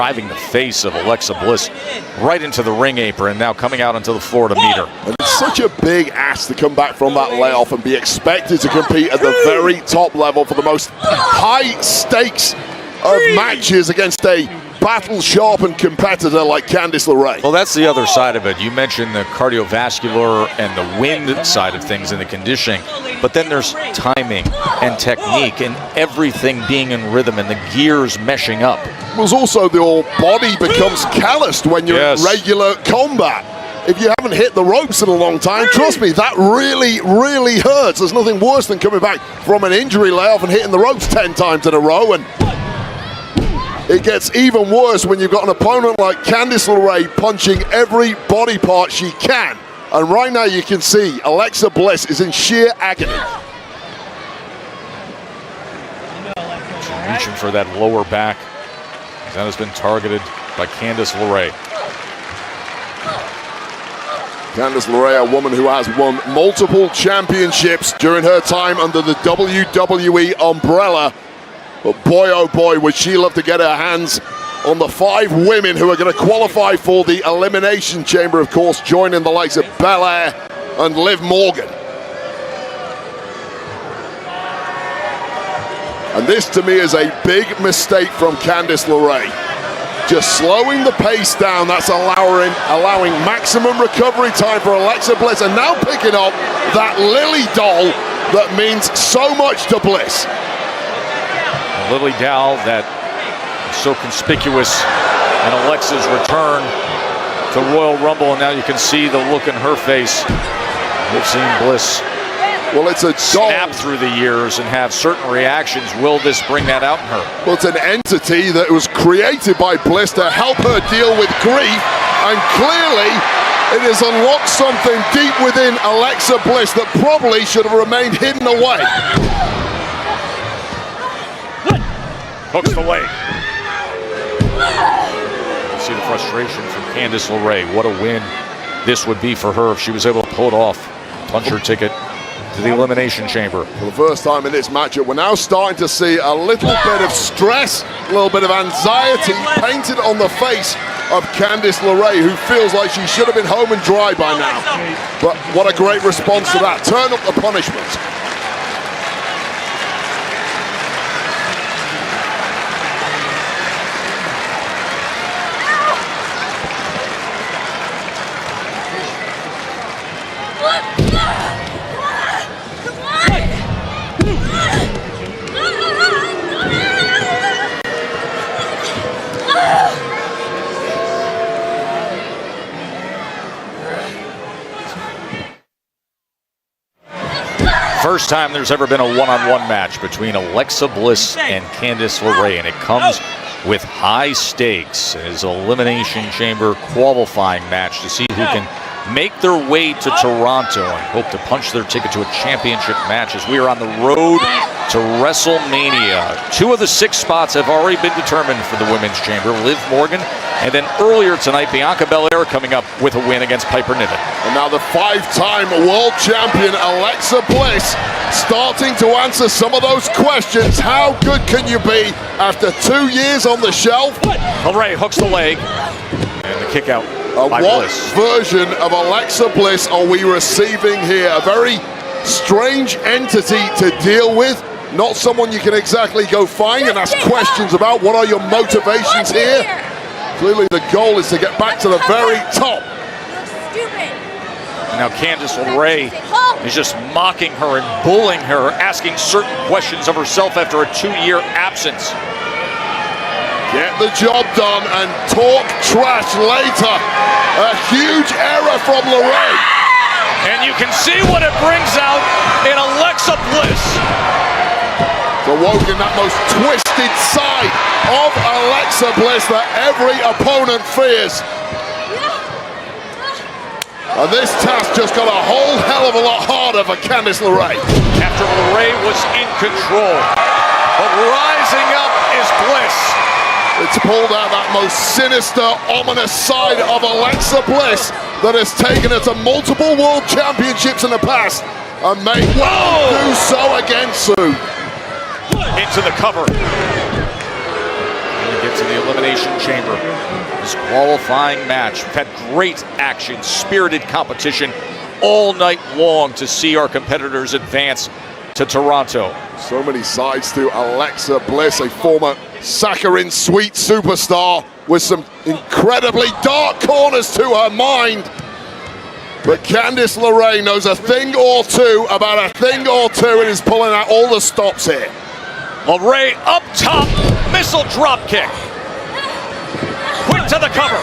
driving the face of Alexa Bliss right into the ring apron, now coming out onto the floor to meet her. And it's such a big ask to come back from that layoff and be expected to compete at the very top level for the most high stakes of matches against a battle-sharpened competitor like Candice LeRae. Well, that's the other side of it. You mentioned the cardiovascular and the wind side of things and the conditioning, but then there's timing and technique and everything being in rhythm and the gears meshing up. There's also the whole body becomes calloused when you're in regular combat. If you haven't hit the ropes in a long time, trust me, that really, really hurts. There's nothing worse than coming back from an injury layoff and hitting the ropes 10 times in a row, and it gets even worse when you've got an opponent like Candice LeRae punching every body part she can. And right now you can see Alexa Bliss is in sheer agony. She's reaching for that lower back. That has been targeted by Candice LeRae. Candice LeRae, a woman who has won multiple championships during her time under the WWE umbrella. But boy, oh boy, would she love to get her hands on the 5 women who are going to qualify for the Elimination Chamber, of course, joining the likes of Belair and Liv Morgan. And this, to me, is a big mistake from Candice LeRae. Just slowing the pace down, that's allowing maximum recovery time for Alexa Bliss, and now picking up that Lily doll that means so much to Bliss. Lily Doll that is so conspicuous in Alexa's return to Royal Rumble, and now you can see the look in her face. We've seen Bliss it's a snap through the years and have certain reactions. Will this bring that out in her? Well, it's an entity that was created by Bliss to help her deal with grief, and clearly it has unlocked something deep within Alexa Bliss that probably should have remained hidden away. Hooks the leg. You see the frustration from Candice LeRae. What a win this would be for her if she was able to pull it off. Punch her ticket to the Elimination Chamber. For the first time in this matchup, we're now starting to see a little bit of stress, a little bit of anxiety painted on the face of Candice LeRae, who feels like she should have been home and dry by now. But what a great response to that. Turn up the punishment. First time there's ever been a one-on-one match between Alexa Bliss and Candice LeRae, and it comes with high stakes. It is an Elimination Chamber qualifying match to see who can make their way to Toronto and hope to punch their ticket to a championship match as we are on the road to WrestleMania. 2 of the 6 spots have already been determined for the Women's Chamber. Liv Morgan, and then earlier tonight, Bianca Belair coming up with a win against Piper Niven. And now the 5-time world champion Alexa Bliss starting to answer some of those questions. How good can you be after 2 years on the shelf? LeRae hooks the leg, and the kick out. What Bliss. Version of Alexa Bliss are we receiving here? A very strange entity to deal with. Not someone you can exactly go find and ask questions about. What are your motivations here? Clearly the goal is to get back to the very top. Now Candice LeRae is just mocking her and bullying her, asking certain questions of herself after a 2-year absence. Get the job done and talk trash later. A huge error from LeRae. And you can see what it brings out in Alexa Bliss. Awoken that most twisted side of Alexa Bliss that every opponent fears. And this task just got a whole hell of a lot harder for Candice LeRae. After LeRae was in control, but rising up is Bliss. It's pulled out that most sinister, ominous side of Alexa Bliss that has taken her to multiple world championships in the past and may well do so again soon. Into the cover. we get to the Elimination Chamber. This qualifying match. We've had great action, spirited competition all night long to see our competitors advance to Toronto. So many sides to Alexa Bliss, a former saccharine sweet superstar with some incredibly dark corners to her mind. But Candice LeRae knows a thing or two about a thing or two and is pulling out all the stops here. LeRae up top, missile drop kick. Quick to the cover.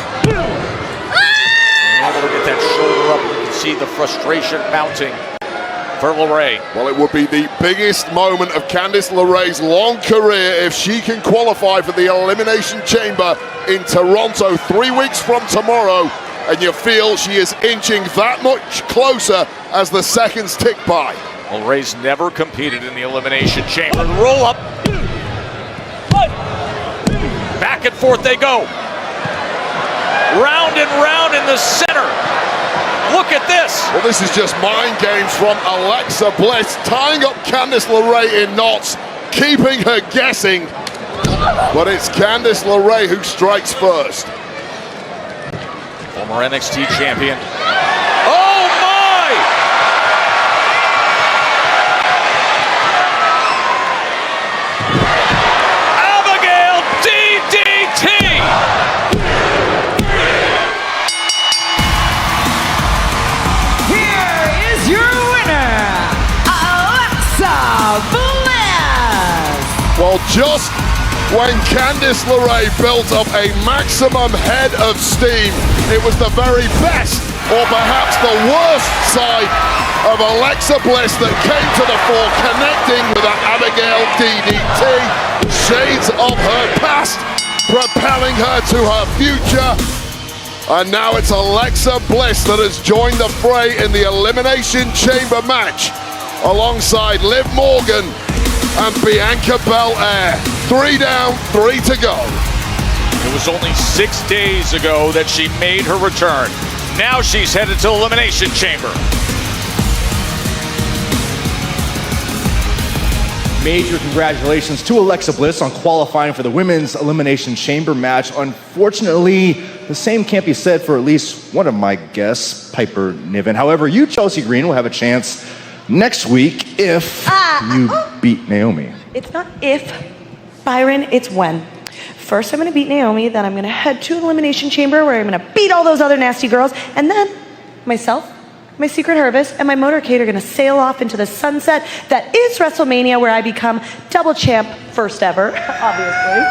Able to get that shoulder up. You can see the frustration mounting for LeRae. Well, it would be the biggest moment of Candice LeRae's long career if she can qualify for the Elimination Chamber in Toronto 3 weeks from tomorrow, and you feel she is inching that much closer as the seconds tick by. LeRae's never competed in the Elimination Chamber. Roll up. Back and forth they go. Round and round in the center. Look at this. Well, this is just mind games from Alexa Bliss, tying up Candice LeRae in knots, keeping her guessing. But it's Candice LeRae who strikes first. Former NXT champion. Oh my! Abigail DDT! Well, just when Candice LeRae built up a maximum head of steam, it was the very best, or perhaps the worst side of Alexa Bliss that came to the fore, connecting with that Abigail DDT. Shades of her past, propelling her to her future. And now it's Alexa Bliss that has joined the fray in the Elimination Chamber match, alongside Liv Morgan and Bianca Belair. 3 down, 3 to go. It was only 6 days ago that she made her return. Now she's headed to Elimination Chamber. Major congratulations to Alexa Bliss on qualifying for the Women's Elimination Chamber match. Unfortunately, the same can't be said for at least one of my guests, Piper Niven. However, you, Chelsea Green, will have a chance next week if you beat Naomi. It's not if, Byron, it's when. First, I'm going to beat Naomi, then I'm going to head to Elimination Chamber where I'm going to beat all those other nasty girls, and then myself, my secret Hervis, and my motorcade are going to sail off into the sunset that is WrestleMania, where I become double champ, first ever, obviously.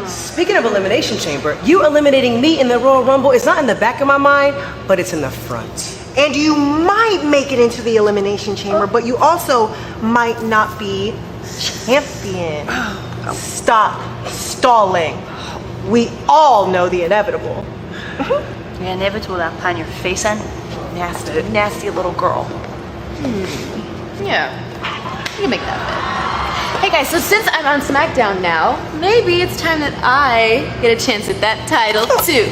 Speaking of Elimination Chamber, you eliminating me in the Royal Rumble is not in the back of my mind, but it's in the front. And you might make it into the Elimination Chamber, but you also might not be champion. Stop stalling. We all know the inevitable. The inevitable that plan your face in? Nasty, nasty little girl. Yeah, you can make that fit. Hey guys, so since I'm on SmackDown now, maybe it's time that I get a chance at that title too.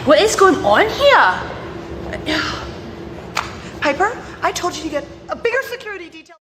What is going on here? Piper, I told you to get a bigger security detail.